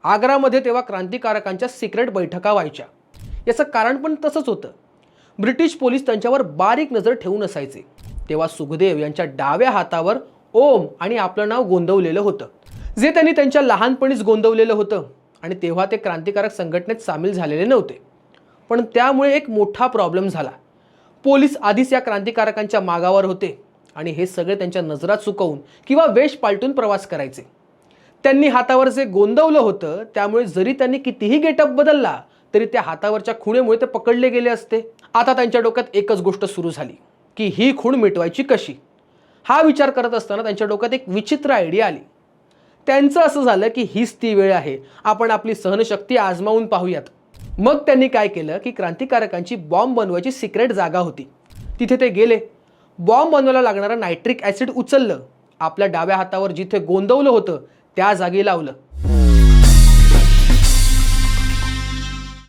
आग्रामध्ये तेव्हा क्रांतिकारकांच्या सिक्रेट बैठका व्हायच्या। याचं कारण पण तसंच होतं। ब्रिटिश पोलीस त्यांच्यावर बारीक नजर ठेवून असायचे। तेव्हा सुखदेव यांच्या डाव्या हातावर ओम आणि आपलं नाव गोंदवलेलं होतं, जे त्यांनी त्यांच्या लहानपणीच गोंदवलेलं होतं आणि तेव्हा ते क्रांतिकारक संघटनेत सामील झालेले नव्हते। पण त्यामुळे एक मोठा प्रॉब्लेम झाला। पोलीस आधीच या क्रांतिकारकांच्या मागावर होते आणि हे सगळे त्यांच्या नजरा चुकवून किंवा वेश पालटून प्रवास करायचे। त्यांनी हातावर जे गोंदवलं होतं त्यामुळे जरी त्यांनी कितीही गेटअप बदलला तरी त्या हातावरच्या खुणेमुळे ते पकडले गेले असते। आता त्यांच्या डोक्यात एकच गोष्ट सुरू झाली की ही खूण मिटवायची कशी। हा विचार करत असताना त्यांच्या डोक्यात एक विचित्र आयडिया आली। त्यांचं असं झालं की हीच ती वेळ आहे, आपण आपली सहनशक्ती आजमावून पाहूयात। मग त्यांनी काय केलं की क्रांतिकारकांची बॉम्ब बनवायची सिक्रेट जागा होती, तिथे ते गेले। बॉम्ब बनवायला लागणारं नायट्रिक ॲसिड उचललं, आपल्या डाव्या हातावर जिथे गोंदवलं होतं त्या जागी लावलं